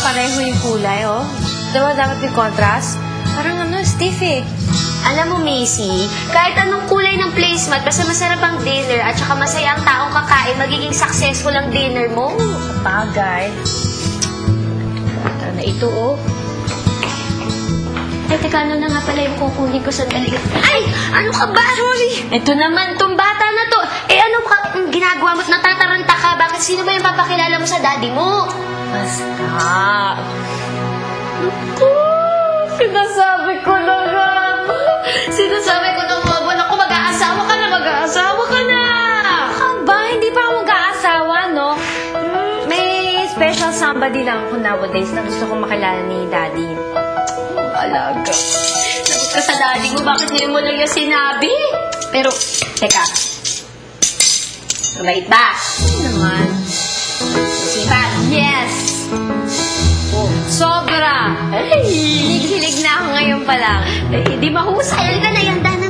pareho yung kulay, oh. Diba dapat may contrast? Parang stiff eh. Alam mo, Macy, kahit anong kulay ng placemat, basta masarap ang dinner at saka masaya ang taong kakain, magiging successful ang dinner mo. Bagay. Ito na ito, oh. Ay, teka, ano na nga pala yung kukunin ko sandali. Ay! Ano ka ba? Sorry! Ito naman, tong bata na to. Eh, ano ka ginagawa mo? Natataranta ka? Bakit sino ba yung papakilala mo sa daddy mo? Basta. Sinasabi ko na nga. Sinasabi ko ng mga buwan ako, mag-aasawa ka na, mag-aasawa ka na! Ba, hindi pa ako mag-aasawa, no? May special somebody lang ako nowadays na gusto kong makilala ni daddy. Alaga. Sagot ka sa daddy mo, bakit hindi mo lang yung sinabi? Pero, teka. Mabait ba? Naman. Sipag? Yes! Sobra! Ay! Hilig-hilig na ako ngayon pa lang. Ay, di mahusay. Halika na yan, Dan.